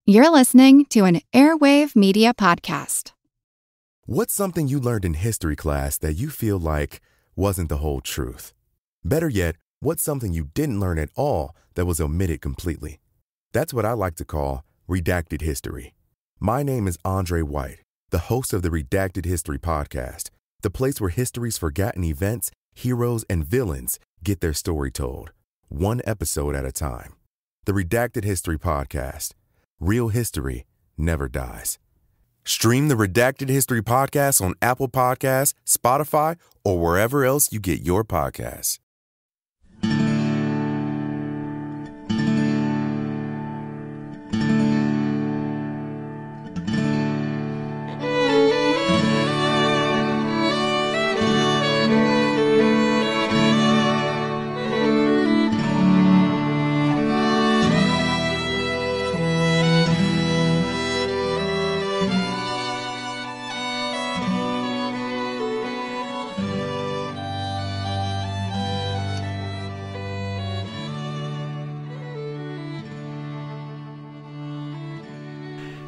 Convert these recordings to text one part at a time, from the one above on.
You're listening to an Airwave Media Podcast. What's something you learned in history class that you feel like wasn't the whole truth? Better yet, what's something you didn't learn at all that was omitted completely? That's what I like to call redacted history. My name is Andre White, the host of the Redacted History Podcast, the place where history's forgotten events, heroes, and villains get their story told, one episode at a time. The Redacted History Podcast. Real history never dies. Stream the Redacted History Podcast on Apple Podcasts, Spotify, or wherever else you get your podcasts.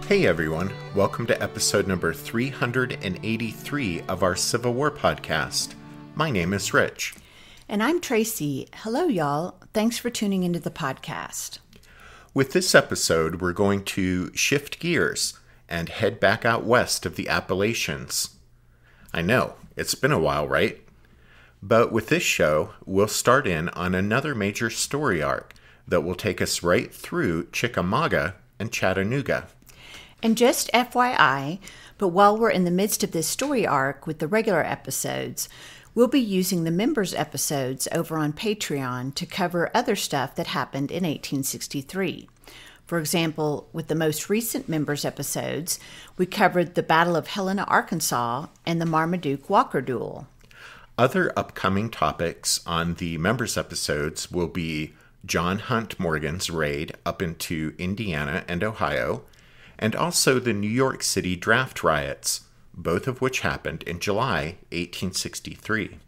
Hey everyone, welcome to episode number 383 of our Civil War podcast. My name is Rich. And I'm Tracy. Hello, y'all. Thanks for tuning into the podcast. With this episode, we're going to shift gears and head back out west of the Appalachians. I know, it's been a while, right? But with this show, we'll start in on another major story arc that will take us right through Chickamauga and Chattanooga. And just FYI, but while we're in the midst of this story arc with the regular episodes, we'll be using the members episodes over on Patreon to cover other stuff that happened in 1863. For example, with the most recent members episodes, we covered the Battle of Helena, Arkansas, and the Marmaduke-Walker duel. Other upcoming topics on the members episodes will be John Hunt Morgan's raid up into Indiana and Ohio, and also the New York City draft riots, both of which happened in July 1863.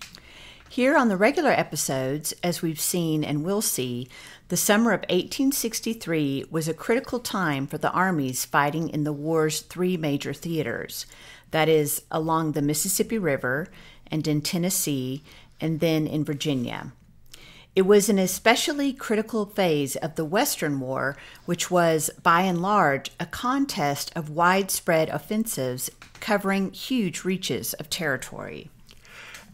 Here on the regular episodes, as we've seen and will see, the summer of 1863 was a critical time for the armies fighting in the war's three major theaters, that is, along the Mississippi River and in Tennessee and then in Virginia. It was an especially critical phase of the Western War, which was, by and large, a contest of widespread offensives covering huge reaches of territory.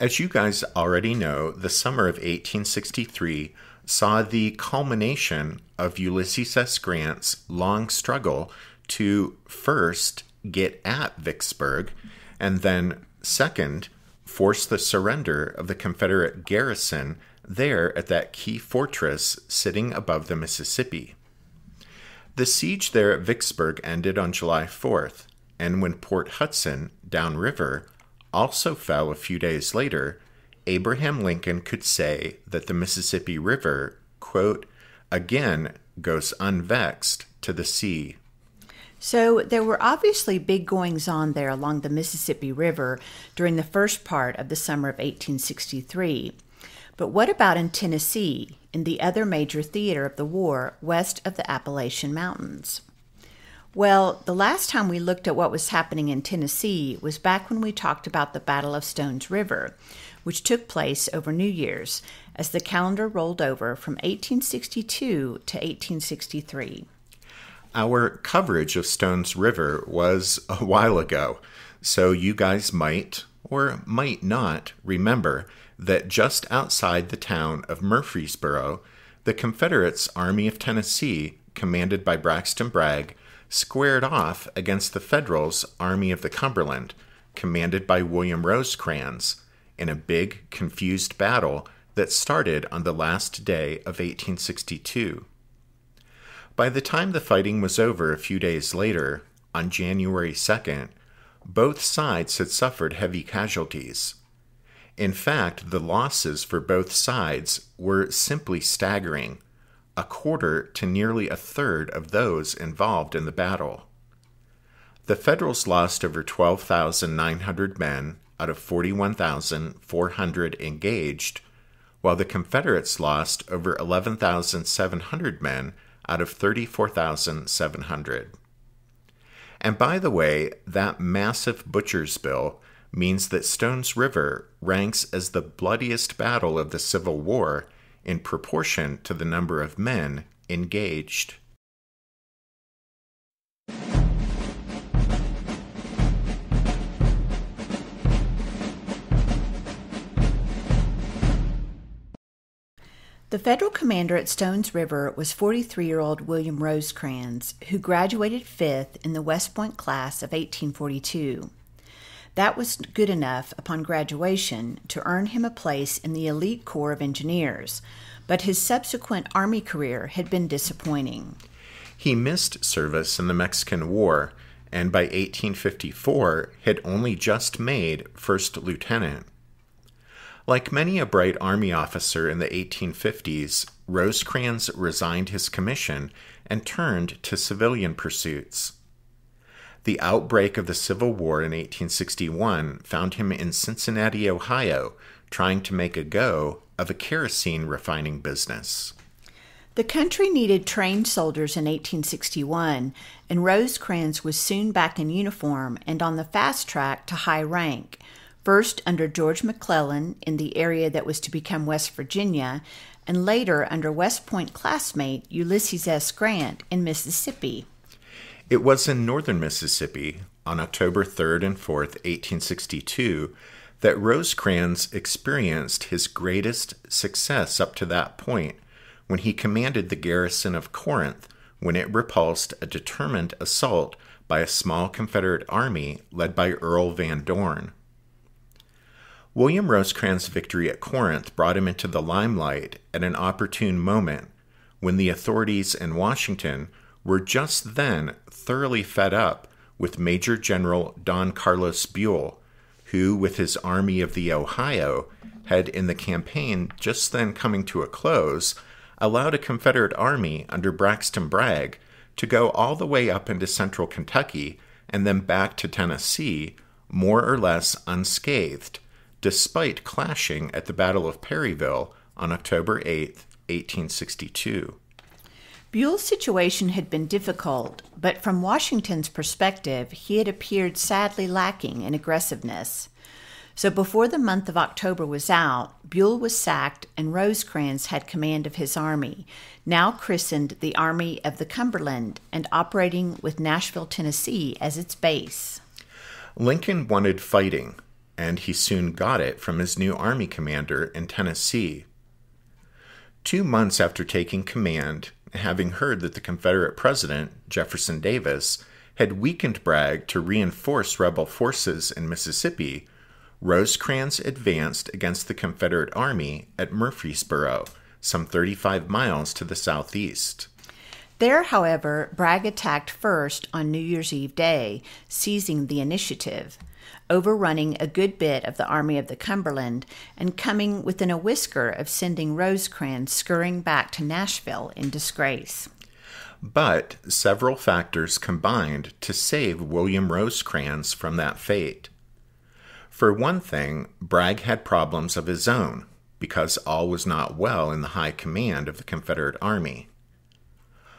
As you guys already know, the summer of 1863 saw the culmination of Ulysses S. Grant's long struggle to first get at Vicksburg, and then second, force the surrender of the Confederate garrison there at that key fortress sitting above the Mississippi. The siege there at Vicksburg ended on July 4th, and when Port Hudson, downriver, also fell a few days later, Abraham Lincoln could say that the Mississippi River, quote, again goes unvexed to the sea. So there were obviously big goings-on there along the Mississippi River during the first part of the summer of 1863. But what about in Tennessee, in the other major theater of the war west of the Appalachian Mountains? Well, the last time we looked at what was happening in Tennessee was back when we talked about the Battle of Stones River, which took place over New Year's as the calendar rolled over from 1862 to 1863. Our coverage of Stones River was a while ago, so you guys might or might not remember that just outside the town of Murfreesboro, the Confederates' Army of Tennessee, commanded by Braxton Bragg, squared off against the Federals' Army of the Cumberland, commanded by William Rosecrans, in a big, confused battle that started on the last day of 1862. By the time the fighting was over a few days later, on January 2nd, both sides had suffered heavy casualties. In fact, the losses for both sides were simply staggering, a quarter to nearly a third of those involved in the battle. The Federals lost over 12,900 men out of 41,400 engaged, while the Confederates lost over 11,700 men out of 34,700. And by the way, that massive butcher's bill means that Stones River ranks as the bloodiest battle of the Civil War in proportion to the number of men engaged. The federal commander at Stones River was 43-year-old William Rosecrans, who graduated 5th in the West Point class of 1842. That was good enough upon graduation to earn him a place in the elite Corps of Engineers, but his subsequent Army career had been disappointing. He missed service in the Mexican War, and by 1854 had only just made first lieutenant. Like many a bright Army officer in the 1850s, Rosecrans resigned his commission and turned to civilian pursuits. The outbreak of the Civil War in 1861 found him in Cincinnati, Ohio, trying to make a go of a kerosene refining business. The country needed trained soldiers in 1861, and Rosecrans was soon back in uniform and on the fast track to high rank, first under George McClellan in the area that was to become West Virginia, and later under West Point classmate Ulysses S. Grant in Mississippi. It was in northern Mississippi, on October 3rd and 4th, 1862, that Rosecrans experienced his greatest success up to that point, when he commanded the garrison of Corinth when it repulsed a determined assault by a small Confederate army led by Earl Van Dorn. William Rosecrans' victory at Corinth brought him into the limelight at an opportune moment, when the authorities in Washington were just then thoroughly fed up with Major General Don Carlos Buell, who, with his Army of the Ohio, had, in the campaign just then coming to a close, allowed a Confederate army under Braxton Bragg to go all the way up into central Kentucky and then back to Tennessee, more or less unscathed, despite clashing at the Battle of Perryville on October 8, 1862. Buell's situation had been difficult, but from Washington's perspective, he had appeared sadly lacking in aggressiveness. So before the month of October was out, Buell was sacked and Rosecrans had command of his army, now christened the Army of the Cumberland and operating with Nashville, Tennessee as its base. Lincoln wanted fighting, and he soon got it from his new army commander in Tennessee. 2 months after taking command, having heard that the Confederate president, Jefferson Davis, had weakened Bragg to reinforce rebel forces in Mississippi, Rosecrans advanced against the Confederate army at Murfreesboro, some 35 miles to the southeast. There, however, Bragg attacked first on New Year's Eve day, seizing the initiative, overrunning a good bit of the Army of the Cumberland, and coming within a whisker of sending Rosecrans scurrying back to Nashville in disgrace. But several factors combined to save William Rosecrans from that fate. For one thing, Bragg had problems of his own, because all was not well in the high command of the Confederate Army.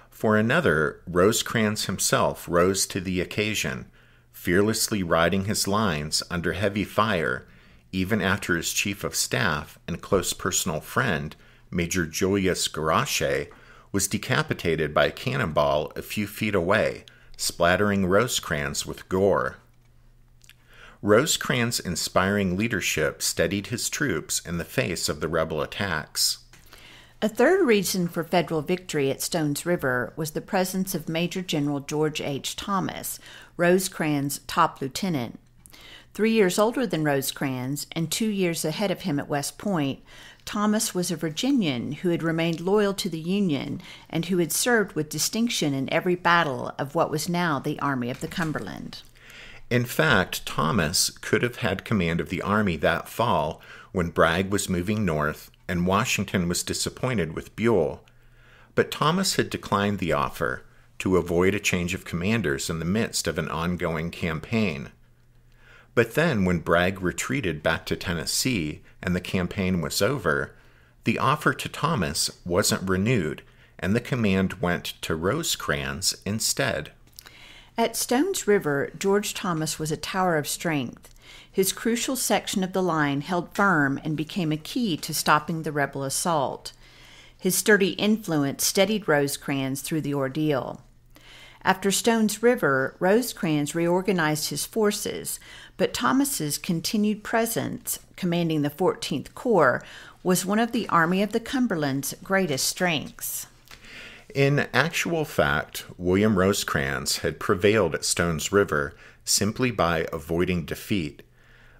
For another, Rosecrans himself rose to the occasion, fearlessly riding his lines under heavy fire, even after his chief of staff and close personal friend, Major Julius Garache, was decapitated by a cannonball a few feet away, splattering Rosecrans with gore. Rosecrans' inspiring leadership steadied his troops in the face of the rebel attacks. A third reason for federal victory at Stones River was the presence of Major General George H. Thomas, Rosecrans' top lieutenant. 3 years older than Rosecrans and 2 years ahead of him at West Point, Thomas was a Virginian who had remained loyal to the Union and who had served with distinction in every battle of what was now the Army of the Cumberland. In fact, Thomas could have had command of the army that fall when Bragg was moving north and Washington was disappointed with Buell. But Thomas had declined the offer to avoid a change of commanders in the midst of an ongoing campaign. But then, when Bragg retreated back to Tennessee and the campaign was over, the offer to Thomas wasn't renewed, and the command went to Rosecrans instead. At Stones River, George Thomas was a tower of strength. His crucial section of the line held firm and became a key to stopping the rebel assault. His sturdy influence steadied Rosecrans through the ordeal. After Stones River, Rosecrans reorganized his forces, but Thomas's continued presence, commanding the 14th Corps, was one of the Army of the Cumberland's greatest strengths. In actual fact, William Rosecrans had prevailed at Stones River simply by avoiding defeat,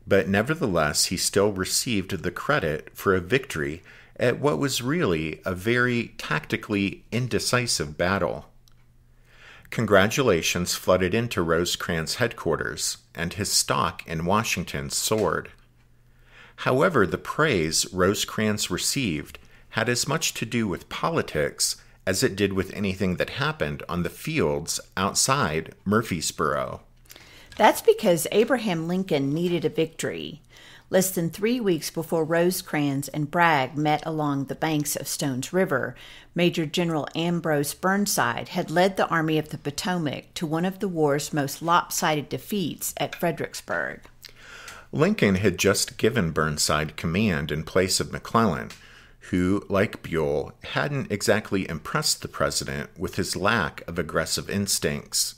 but nevertheless he still received the credit for a victory at what was really a very tactically indecisive battle. Congratulations flooded into Rosecrans' headquarters, and his stock in Washington soared. However, the praise Rosecrans received had as much to do with politics as it did with anything that happened on the fields outside Murfreesboro. That's because Abraham Lincoln needed a victory. Less than 3 weeks before Rosecrans and Bragg met along the banks of Stones River, Major General Ambrose Burnside had led the Army of the Potomac to one of the war's most lopsided defeats at Fredericksburg. Lincoln had just given Burnside command in place of McClellan, who, like Buell, hadn't exactly impressed the president with his lack of aggressive instincts.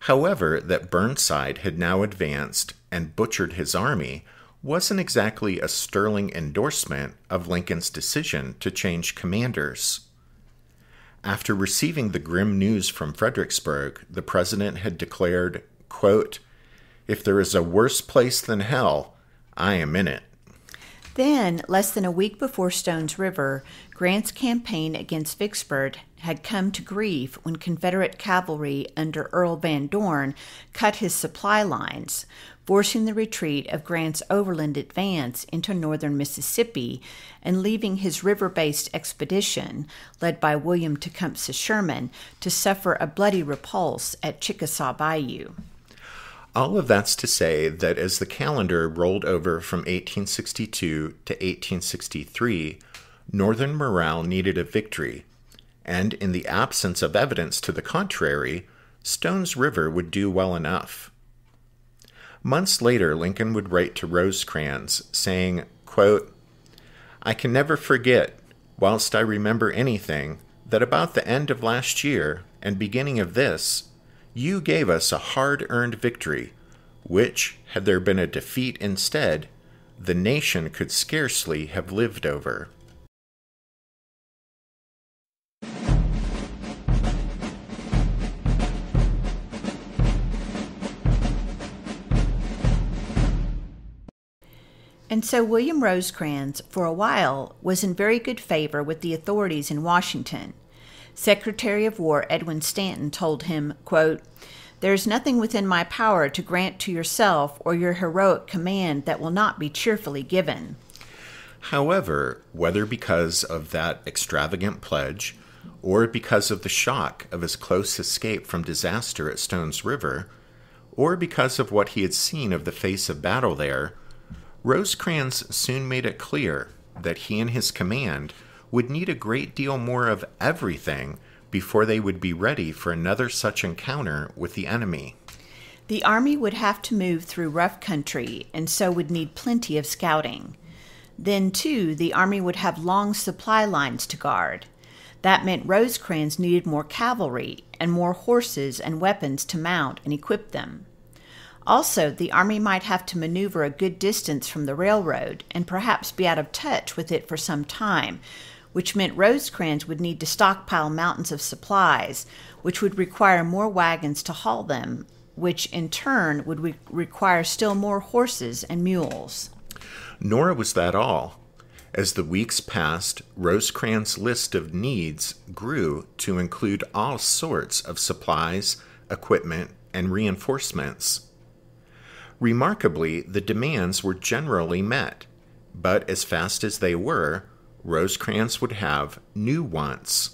However, that Burnside had now advanced and butchered his army wasn't exactly a sterling endorsement of Lincoln's decision to change commanders. After receiving the grim news from Fredericksburg, the president had declared, quote, "If there is a worse place than hell, I am in it." Then, less than a week before Stones River, Grant's campaign against Vicksburg had come to grief when Confederate cavalry under Earl Van Dorn cut his supply lines, forcing the retreat of Grant's overland advance into northern Mississippi and leaving his river-based expedition, led by William Tecumseh Sherman, to suffer a bloody repulse at Chickasaw Bayou. All of that's to say that as the calendar rolled over from 1862 to 1863, Northern morale needed a victory, and in the absence of evidence to the contrary, Stones River would do well enough. Months later, Lincoln would write to Rosecrans, saying, quote, "I can never forget, whilst I remember anything, that about the end of last year and beginning of this, you gave us a hard-earned victory, which, had there been a defeat instead, the nation could scarcely have lived over." And so William Rosecrans, for a while, was in very good favor with the authorities in Washington. Secretary of War Edwin Stanton told him, quote, "There is nothing within my power to grant to yourself or your heroic command that will not be cheerfully given." However, whether because of that extravagant pledge or because of the shock of his close escape from disaster at Stones River, or because of what he had seen of the face of battle there, Rosecrans soon made it clear that he and his command would need a great deal more of everything before they would be ready for another such encounter with the enemy. The army would have to move through rough country and so would need plenty of scouting. Then, too, the army would have long supply lines to guard. That meant Rosecrans needed more cavalry and more horses and weapons to mount and equip them. Also, the army might have to maneuver a good distance from the railroad and perhaps be out of touch with it for some time, which meant Rosecrans would need to stockpile mountains of supplies, which would require more wagons to haul them, which in turn would require still more horses and mules. Nor was that all. As the weeks passed, Rosecrans' list of needs grew to include all sorts of supplies, equipment, and reinforcements. Remarkably, the demands were generally met, but as fast as they were, Rosecrans would have new wants.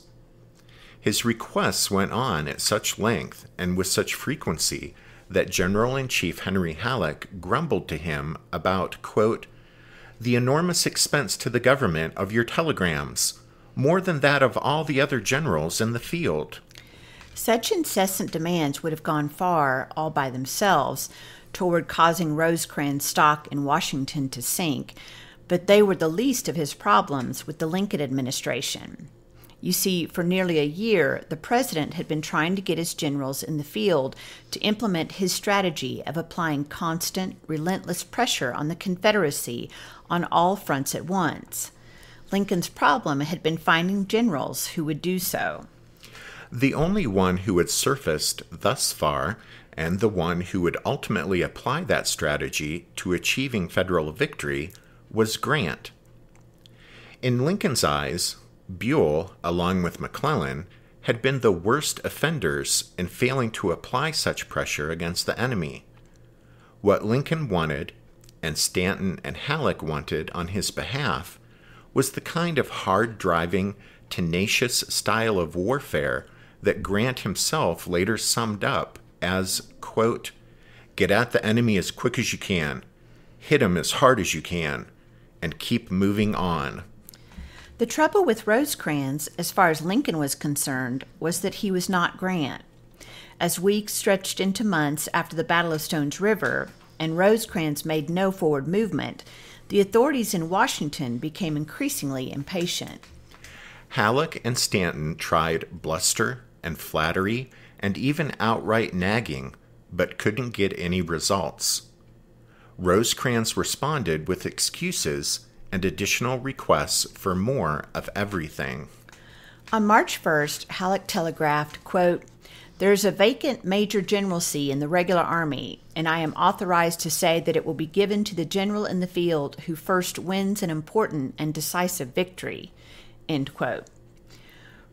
His requests went on at such length and with such frequency that General-in-Chief Henry Halleck grumbled to him about, quote, "the enormous expense to the government of your telegrams, more than that of all the other generals in the field." Such incessant demands would have gone far, all by themselves, toward causing Rosecrans' stock in Washington to sink, but they were the least of his problems with the Lincoln administration. You see, for nearly a year, the president had been trying to get his generals in the field to implement his strategy of applying constant, relentless pressure on the Confederacy on all fronts at once. Lincoln's problem had been finding generals who would do so. The only one who had surfaced thus far, and the one who would ultimately apply that strategy to achieving federal victory, was Grant. In Lincoln's eyes, Buell, along with McClellan, had been the worst offenders in failing to apply such pressure against the enemy. What Lincoln wanted, and Stanton and Halleck wanted on his behalf, was the kind of hard-driving, tenacious style of warfare that Grant himself later summed up as, quote, "Get at the enemy as quick as you can, hit him as hard as you can, and keep moving on." The trouble with Rosecrans, as far as Lincoln was concerned, was that he was not Grant. As weeks stretched into months after the Battle of Stones River, and Rosecrans made no forward movement, the authorities in Washington became increasingly impatient. Halleck and Stanton tried bluster and flattery and even outright nagging, but couldn't get any results. Rosecrans responded with excuses and additional requests for more of everything. On March 1st, Halleck telegraphed, quote, "There is a vacant major generalcy in the regular army, and I am authorized to say that it will be given to the general in the field who first wins an important and decisive victory," end quote.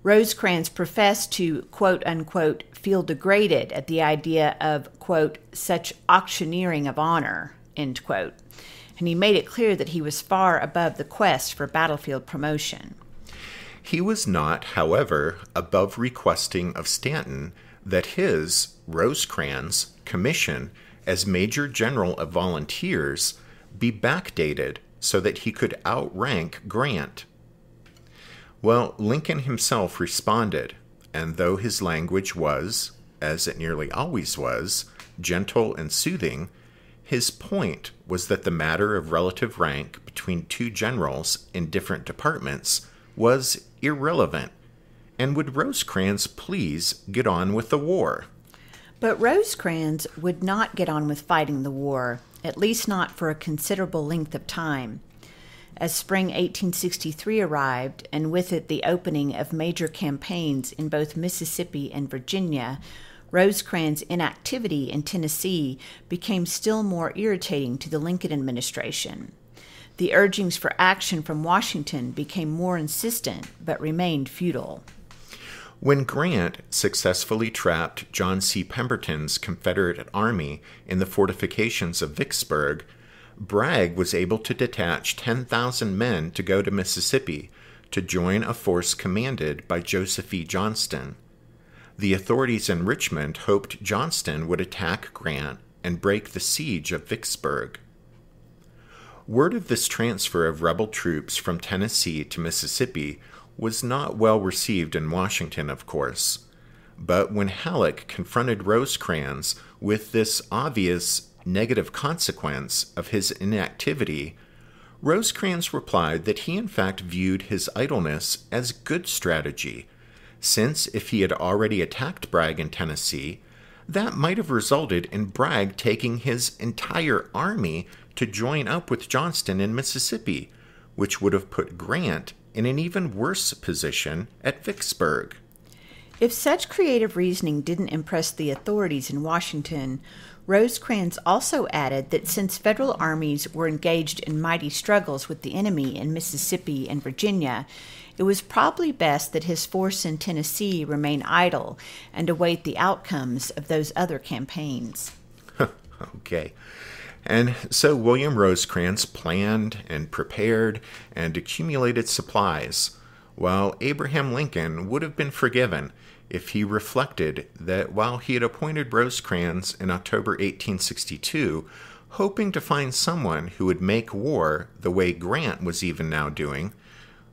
Rosecrans professed to, quote unquote, feel degraded at the idea of, quote, such auctioneering of honor, end quote. And he made it clear that he was far above the quest for battlefield promotion. He was not, however, above requesting of Stanton that his, Rosecrans, commission as Major General of Volunteers be backdated so that he could outrank Grant. Well, Lincoln himself responded, and though his language was, as it nearly always was, gentle and soothing, his point was that the matter of relative rank between two generals in different departments was irrelevant, and would Rosecrans please get on with the war? But Rosecrans would not get on with fighting the war, at least not for a considerable length of time. As spring 1863 arrived, and with it the opening of major campaigns in both Mississippi and Virginia, Rosecrans' inactivity in Tennessee became still more irritating to the Lincoln administration. The urgings for action from Washington became more insistent, but remained futile. When Grant successfully trapped John C. Pemberton's Confederate army in the fortifications of Vicksburg, Bragg was able to detach 10,000 men to go to Mississippi to join a force commanded by Joseph E. Johnston. The authorities in Richmond hoped Johnston would attack Grant and break the siege of Vicksburg. Word of this transfer of rebel troops from Tennessee to Mississippi was not well received in Washington, of course. But when Halleck confronted Rosecrans with this obvious negative consequence of his inactivity, Rosecrans replied that he in fact viewed his idleness as good strategy, since if he had already attacked Bragg in Tennessee, that might have resulted in Bragg taking his entire army to join up with Johnston in Mississippi, which would have put Grant in an even worse position at Vicksburg. If such creative reasoning didn't impress the authorities in Washington, Rosecrans also added that since federal armies were engaged in mighty struggles with the enemy in Mississippi and Virginia, it was probably best that his force in Tennessee remain idle and await the outcomes of those other campaigns. Okay. And so William Rosecrans planned and prepared and accumulated supplies, while Abraham Lincoln would have been forgiven if he reflected that while he had appointed Rosecrans in October 1862, hoping to find someone who would make war the way Grant was even now doing,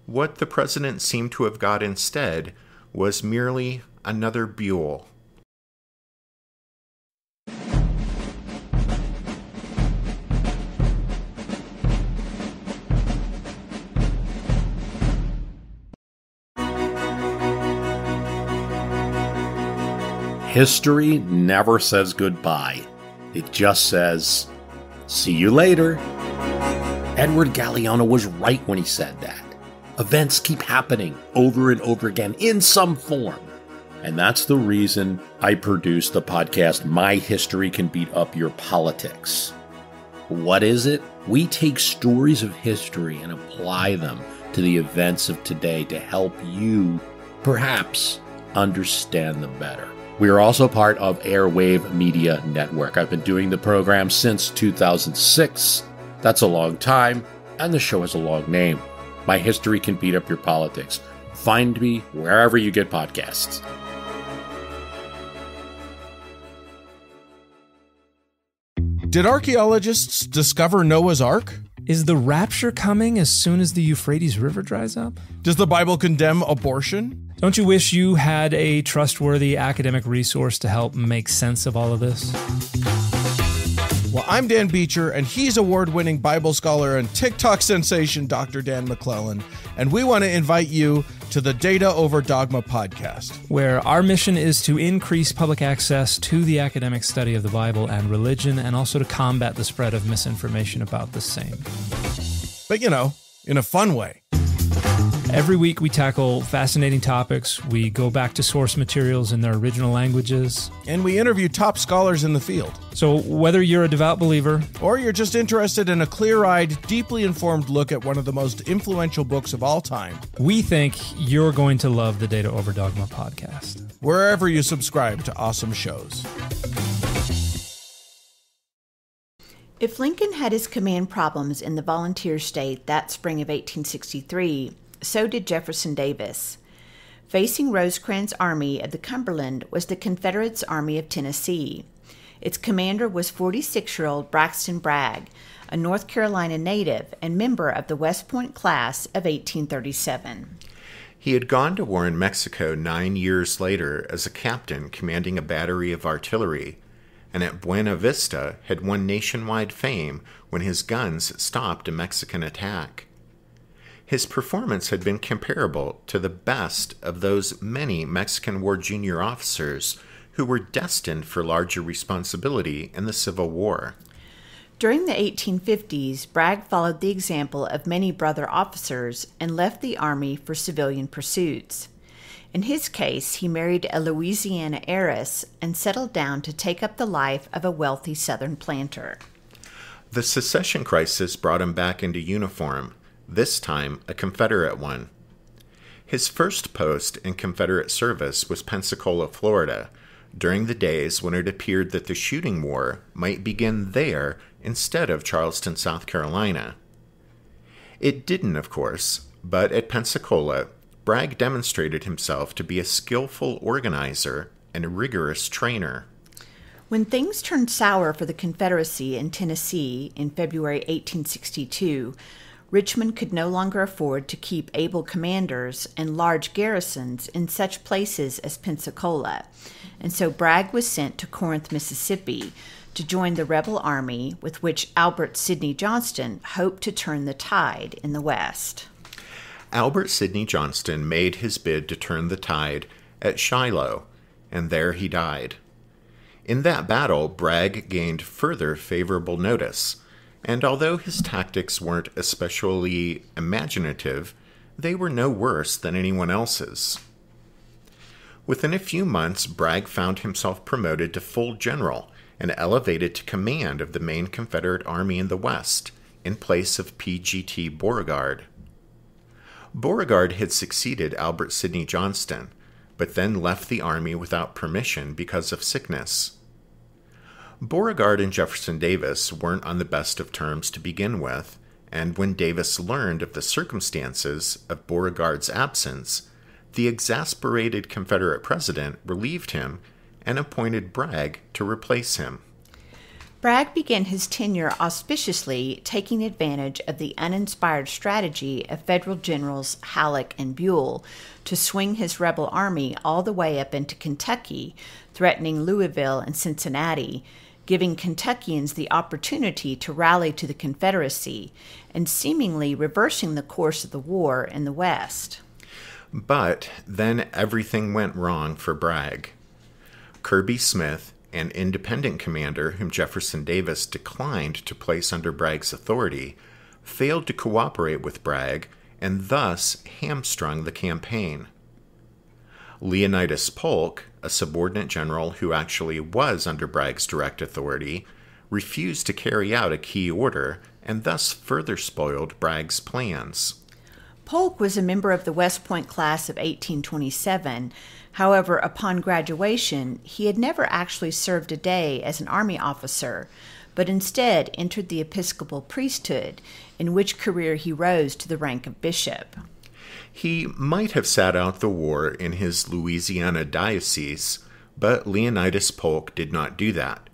what the president seemed to have got instead was merely another Buell. History never says goodbye. It just says, see you later. Edward Galeano was right when he said that. Events keep happening over and over again in some form. And that's the reason I produced the podcast, My History Can Beat Up Your Politics. What is it? We take stories of history and apply them to the events of today to help you, perhaps, understand them better. We are also part of Airwave Media Network. I've been doing the program since 2006. That's a long time, and the show has a long name. My History Can Beat Up Your Politics. Find me wherever you get podcasts. Did archaeologists discover Noah's Ark? Is the rapture coming as soon as the Euphrates River dries up? Does the Bible condemn abortion? Don't you wish you had a trustworthy academic resource to help make sense of all of this? Well, I'm Dan Beecher, and he's award-winning Bible scholar and TikTok sensation Dr. Dan McClellan, and we want to invite you to the Data Over Dogma podcast, where our mission is to increase public access to the academic study of the Bible and religion, and also to combat the spread of misinformation about the same. But, you know, in a fun way. Every week we tackle fascinating topics, we go back to source materials in their original languages, and we interview top scholars in the field. So whether you're a devout believer, or you're just interested in a clear-eyed, deeply informed look at one of the most influential books of all time, we think you're going to love the Data Over Dogma podcast, wherever you subscribe to awesome shows. If Lincoln had his command problems in the volunteer state that spring of 1863, so did Jefferson Davis. Facing Rosecrans' Army of the Cumberland was the Confederates' Army of Tennessee. Its commander was 46-year-old Braxton Bragg, a North Carolina native and member of the West Point class of 1837. He had gone to war in Mexico 9 years later as a captain commanding a battery of artillery, and at Buena Vista had won nationwide fame when his guns stopped a Mexican attack. His performance had been comparable to the best of those many Mexican War junior officers who were destined for larger responsibility in the Civil War. During the 1850s, Bragg followed the example of many brother officers and left the Army for civilian pursuits. In his case, he married a Louisiana heiress and settled down to take up the life of a wealthy Southern planter. The secession crisis brought him back into uniform, this time a Confederate one. His first post in Confederate service was Pensacola, Florida, during the days when it appeared that the shooting war might begin there instead of Charleston, South Carolina. It didn't, of course, but at Pensacola, Bragg demonstrated himself to be a skillful organizer and a rigorous trainer. When things turned sour for the Confederacy in Tennessee in February 1862, Richmond could no longer afford to keep able commanders and large garrisons in such places as Pensacola, and so Bragg was sent to Corinth, Mississippi, to join the rebel army with which Albert Sidney Johnston hoped to turn the tide in the West. Albert Sidney Johnston made his bid to turn the tide at Shiloh, and there he died. In that battle, Bragg gained further favorable notice, and although his tactics weren't especially imaginative, they were no worse than anyone else's. Within a few months, Bragg found himself promoted to full general and elevated to command of the main Confederate army in the West, in place of P.G.T. Beauregard. Beauregard had succeeded Albert Sidney Johnston, but then left the army without permission because of sickness. Beauregard and Jefferson Davis weren't on the best of terms to begin with, and when Davis learned of the circumstances of Beauregard's absence, the exasperated Confederate president relieved him and appointed Bragg to replace him. Bragg began his tenure auspiciously, taking advantage of the uninspired strategy of Federal Generals Halleck and Buell to swing his rebel army all the way up into Kentucky, threatening Louisville and Cincinnati, giving Kentuckians the opportunity to rally to the Confederacy, and seemingly reversing the course of the war in the West. But then everything went wrong for Bragg. Kirby Smith, an independent commander whom Jefferson Davis declined to place under Bragg's authority, failed to cooperate with Bragg and thus hamstrung the campaign. Leonidas Polk, a subordinate general who actually was under Bragg's direct authority, refused to carry out a key order and thus further spoiled Bragg's plans. Polk was a member of the West Point class of 1827. However, upon graduation, he had never actually served a day as an army officer, but instead entered the Episcopal priesthood, in which career he rose to the rank of bishop. He might have sat out the war in his Louisiana diocese, but Leonidas Polk did not do that,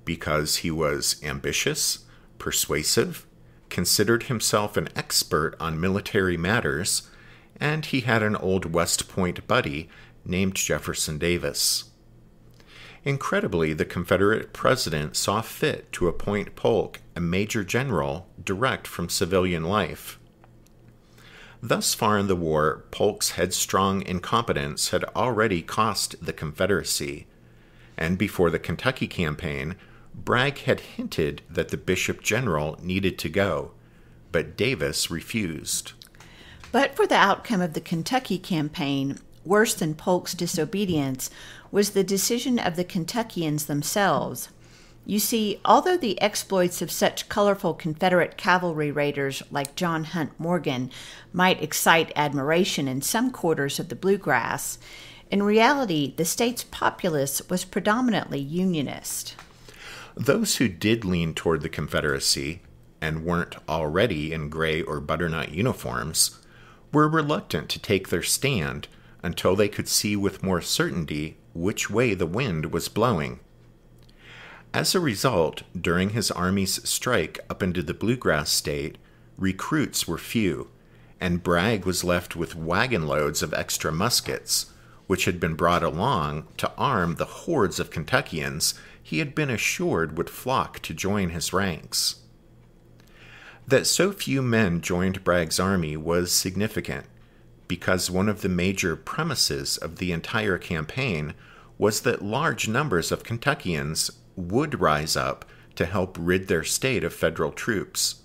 because he was ambitious, persuasive, considered himself an expert on military matters, and he had an old West Point buddy named Jefferson Davis. Incredibly, the Confederate president saw fit to appoint Polk a major general direct from civilian life. Thus far in the war, Polk's headstrong incompetence had already cost the Confederacy, and before the Kentucky campaign, Bragg had hinted that the bishop general needed to go, but Davis refused. But for the outcome of the Kentucky campaign, worse than Polk's disobedience was the decision of the Kentuckians themselves. You see, although the exploits of such colorful Confederate cavalry raiders like John Hunt Morgan might excite admiration in some quarters of the Bluegrass, in reality the state's populace was predominantly Unionist. Those who did lean toward the Confederacy, and weren't already in gray or butternut uniforms, were reluctant to take their stand until they could see with more certainty which way the wind was blowing. As a result, during his army's strike up into the Bluegrass State, recruits were few, and Bragg was left with wagon loads of extra muskets, which had been brought along to arm the hordes of Kentuckians he had been assured would flock to join his ranks. That so few men joined Bragg's army was significant, because one of the major premises of the entire campaign was that large numbers of Kentuckians would rise up to help rid their state of federal troops.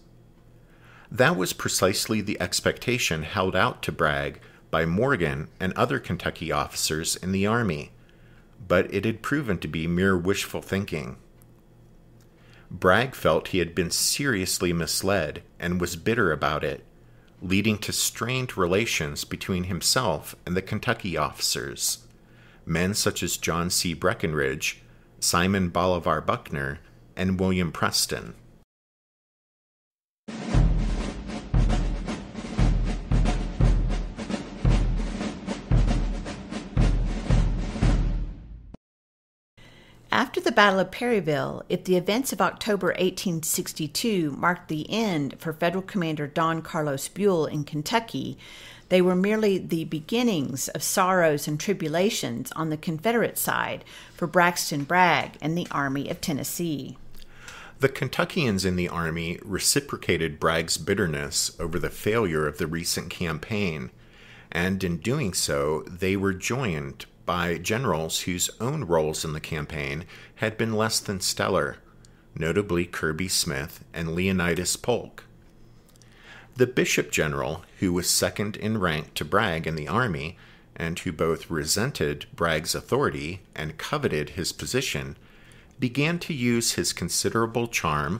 That was precisely the expectation held out to Bragg by Morgan and other Kentucky officers in the army, but it had proven to be mere wishful thinking. Bragg felt he had been seriously misled and was bitter about it, leading to strained relations between himself and the Kentucky officers, men such as John C. Breckinridge, Simon Bolivar Buckner, and William Preston. After the Battle of Perryville, if the events of October 1862 marked the end for Federal Commander Don Carlos Buell in Kentucky, they were merely the beginnings of sorrows and tribulations on the Confederate side for Braxton Bragg and the Army of Tennessee. The Kentuckians in the Army reciprocated Bragg's bitterness over the failure of the recent campaign, and in doing so, they were joined by generals whose own roles in the campaign had been less than stellar, notably Kirby Smith and Leonidas Polk. The bishop general, who was second in rank to Bragg in the army, and who both resented Bragg's authority and coveted his position, began to use his considerable charm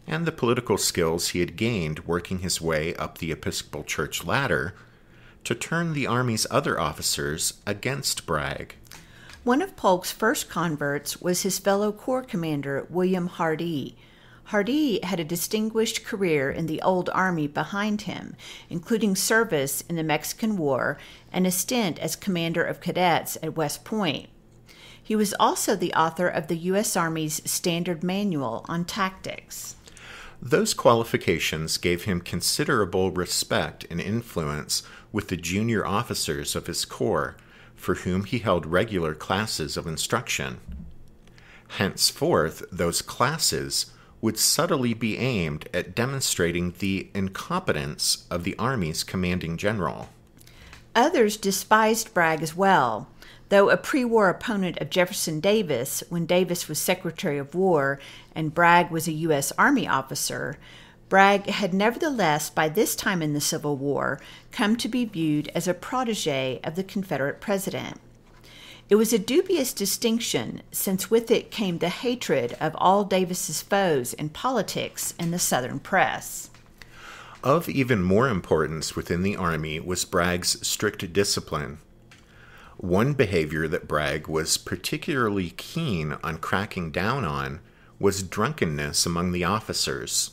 and the political skills he had gained working his way up the Episcopal Church ladder to turn the Army's other officers against Bragg. One of Polk's first converts was his fellow Corps commander, William Hardee. Hardee had a distinguished career in the old Army behind him, including service in the Mexican War and a stint as commander of cadets at West Point. He He was also the author of the U.S. Army's Standard Manual on Tactics. Those qualifications gave him considerable respect and influence with the junior officers of his corps, for whom he held regular classes of instruction. Henceforth, those classes would subtly be aimed at demonstrating the incompetence of the Army's commanding general. Others despised Bragg as well. Though a pre-war opponent of Jefferson Davis when Davis was Secretary of War and Bragg was a U.S. Army officer, Bragg had nevertheless, by this time in the Civil War, come to be viewed as a protege of the Confederate president. It was a dubious distinction, since with it came the hatred of all Davis's foes in politics and the Southern press. Of even more importance within the Army was Bragg's strict discipline. One behavior that Bragg was particularly keen on cracking down on was drunkenness among the officers.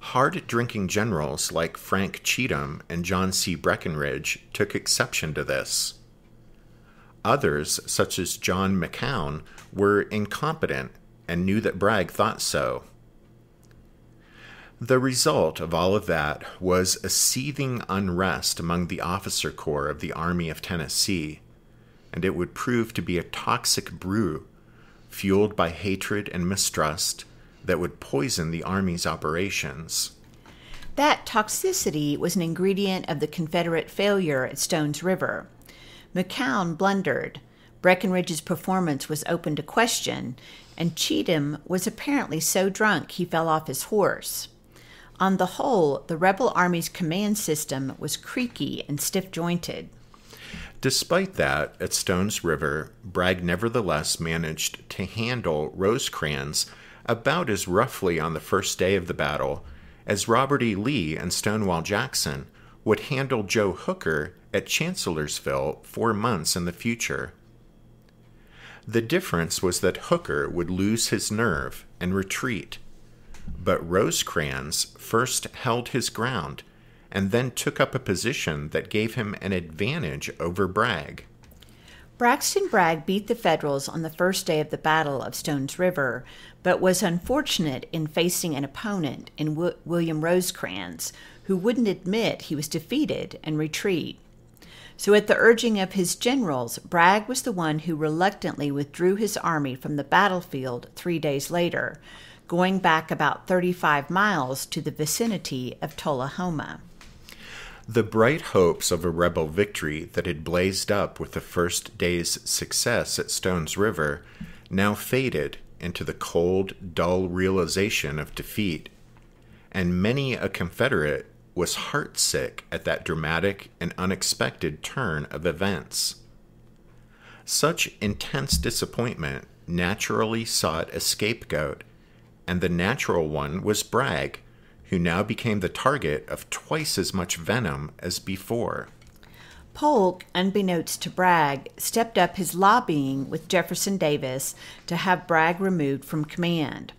Hard-drinking generals like Frank Cheatham and John C. Breckinridge took exception to this. Others, such as John McCown, were incompetent and knew that Bragg thought so. The result of all of that was a seething unrest among the officer corps of the Army of Tennessee, and it would prove to be a toxic brew, fueled by hatred and mistrust, that would poison the Army's operations. That toxicity was an ingredient of the Confederate failure at Stones River. McCown blundered, Breckinridge's performance was open to question, and Cheatham was apparently so drunk he fell off his horse. On the whole, the rebel army's command system was creaky and stiff-jointed. Despite that, at Stones River, Bragg nevertheless managed to handle Rosecrans about as roughly on the first day of the battle as Robert E. Lee and Stonewall Jackson would handle Joe Hooker at Chancellorsville 4 months in the future. The difference was that Hooker would lose his nerve and retreat, but Rosecrans first held his ground and then took up a position that gave him an advantage over Bragg. Braxton Bragg beat the Federals on the first day of the Battle of Stones River, but was unfortunate in facing an opponent in William Rosecrans, who wouldn't admit he was defeated and retreat. So at the urging of his generals, Bragg was the one who reluctantly withdrew his army from the battlefield 3 days later, going back about 35 miles to the vicinity of Tullahoma. The bright hopes of a rebel victory that had blazed up with the first day's success at Stones River now faded into the cold, dull realization of defeat, and many a Confederate was heartsick at that dramatic and unexpected turn of events. Such intense disappointment naturally sought a scapegoat, and the natural one was Bragg, who now became the target of twice as much venom as before. Polk, unbeknownst to Bragg, stepped up his lobbying with Jefferson Davis to have Bragg removed from command.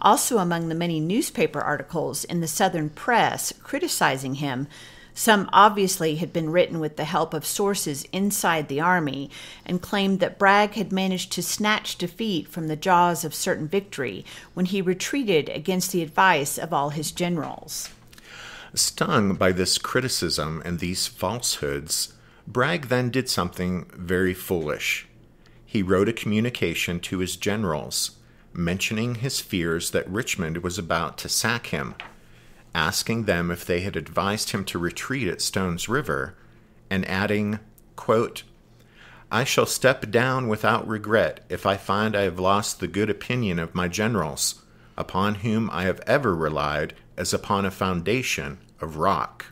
Also among the many newspaper articles in the Southern press criticizing him, some obviously had been written with the help of sources inside the Army and claimed that Bragg had managed to snatch defeat from the jaws of certain victory when he retreated against the advice of all his generals. Stung by this criticism and these falsehoods, Bragg then did something very foolish. He wrote a communication to his generals, mentioning his fears that Richmond was about to sack him, asking them if they had advised him to retreat at Stones River, and adding, quote, "I shall step down without regret if I find I have lost the good opinion of my generals, upon whom I have ever relied as upon a foundation of rock."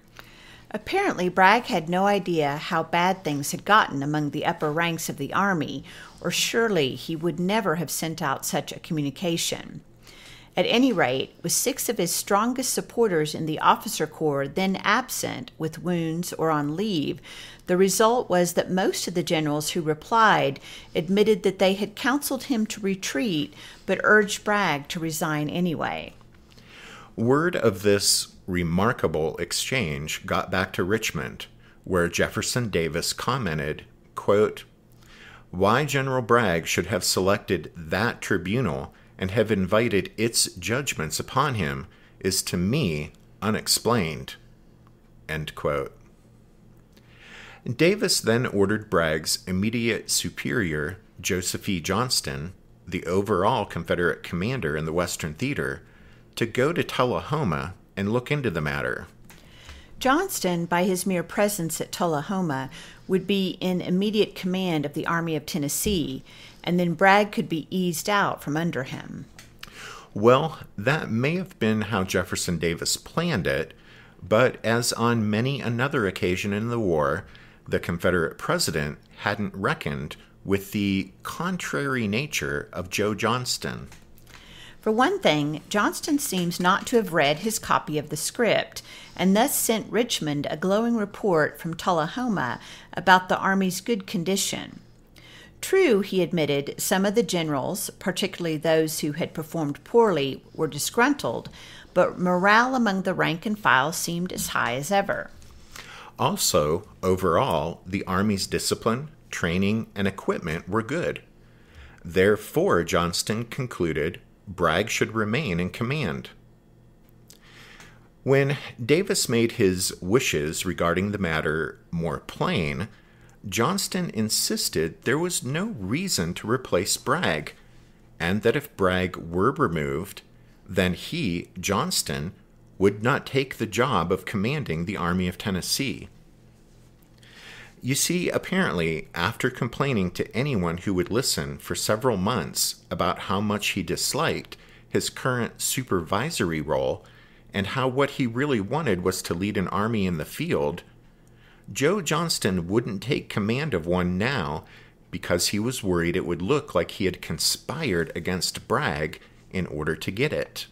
Apparently, Bragg had no idea how bad things had gotten among the upper ranks of the Army, or surely he would never have sent out such a communication. At any rate, with 6 of his strongest supporters in the officer corps then absent with wounds or on leave, the result was that most of the generals who replied admitted that they had counseled him to retreat but urged Bragg to resign anyway. Word of this remarkable exchange got back to Richmond, where Jefferson Davis commented, quote, Why General Bragg should have selected that tribunal and have invited its judgments upon him is to me unexplained." End quote. Davis then ordered Bragg's immediate superior, Joseph E. Johnston, the overall Confederate commander in the Western Theater, to go to Tullahoma and look into the matter. Johnston, by his mere presence at Tullahoma, would be in immediate command of the Army of Tennessee, and then Bragg could be eased out from under him. Well, that may have been how Jefferson Davis planned it, but as on many another occasion in the war, the Confederate president hadn't reckoned with the contrary nature of Joe Johnston. For one thing, Johnston seems not to have read his copy of the script, and thus sent Richmond a glowing report from Tullahoma about the Army's good condition. True, he admitted, some of the generals, particularly those who had performed poorly, were disgruntled, but morale among the rank and file seemed as high as ever. Also, overall, the Army's discipline, training, and equipment were good. Therefore, Johnston concluded Bragg should remain in command. When Davis made his wishes regarding the matter more plain, Johnston insisted there was no reason to replace Bragg, and that if Bragg were removed, then he, Johnston, would not take the job of commanding the Army of Tennessee. You see, apparently, after complaining to anyone who would listen for several months about how much he disliked his current supervisory role and how what he really wanted was to lead an army in the field, Joe Johnston wouldn't take command of one now because he was worried it would look like he had conspired against Bragg in order to get it.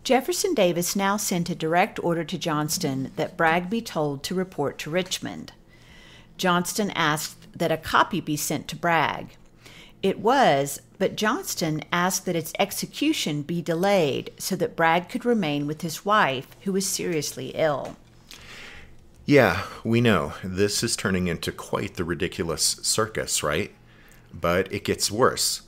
Jefferson Davis now sent a direct order to Johnston that Bragg be told to report to Richmond. Johnston asked that a copy be sent to Bragg. It was, but Johnston asked that its execution be delayed so that Bragg could remain with his wife, who was seriously ill. Yeah, we know. This is turning into quite the ridiculous circus, right? But it gets worse,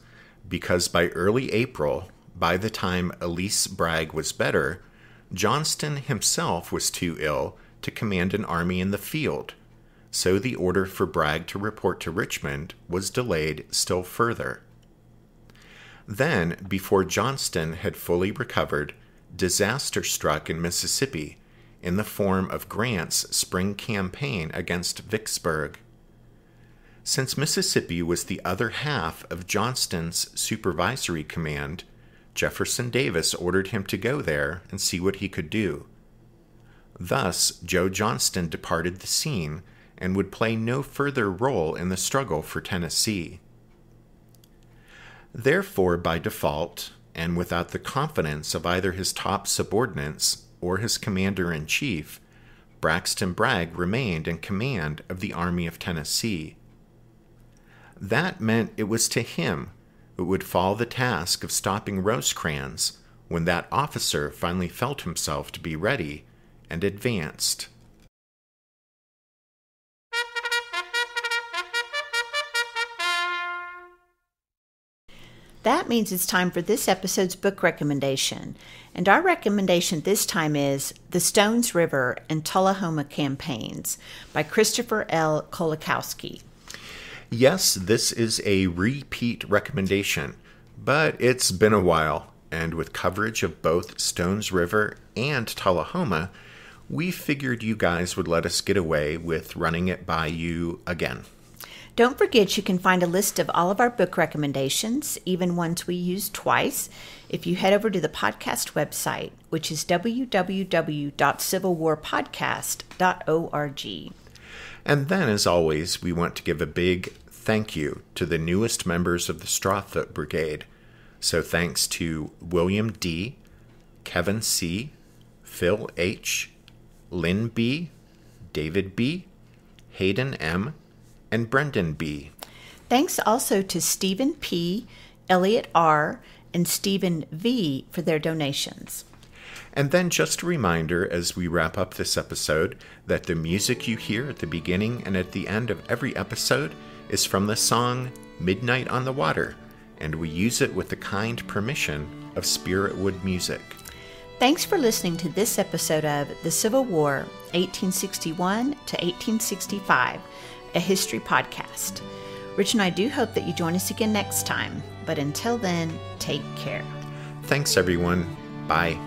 because by early April, by the time Elise Bragg was better, Johnston himself was too ill to command an army in the field, so the order for Bragg to report to Richmond was delayed still further. Then, before Johnston had fully recovered, disaster struck in Mississippi in the form of Grant's spring campaign against Vicksburg. Since Mississippi was the other half of Johnston's supervisory command, Jefferson Davis ordered him to go there and see what he could do. Thus, Joe Johnston departed the scene and would play no further role in the struggle for Tennessee. Therefore, by default, and without the confidence of either his top subordinates or his commander-in-chief, Braxton Bragg remained in command of the Army of Tennessee. That meant it was to him who would fall the task of stopping Rosecrans when that officer finally felt himself to be ready and advanced. That means it's time for this episode's book recommendation. And our recommendation this time is The Stones River and Tullahoma Campaigns by Christopher L. Kolakowski. Yes, this is a repeat recommendation, but it's been a while, and with coverage of both Stones River and Tullahoma, we figured you guys would let us get away with running it by you again. Don't forget you can find a list of all of our book recommendations, even ones we used twice, if you head over to the podcast website, which is www.civilwarpodcast.org. And then, as always, we want to give a big thank you to the newest members of the Strawfoot Brigade. So thanks to William D., Kevin C., Phil H., Lynn B., David B., Hayden M., and Brendan B. Thanks also to Stephen P., Elliot R., and Stephen V. for their donations. And then just a reminder as we wrap up this episode that the music you hear at the beginning and at the end of every episode is from the song Midnight on the Water, and we use it with the kind permission of Spiritwood Music. Thanks for listening to this episode of The Civil War, 1861 to 1865, a history podcast. Rich and I do hope that you join us again next time, but until then, take care. Thanks, everyone. Bye.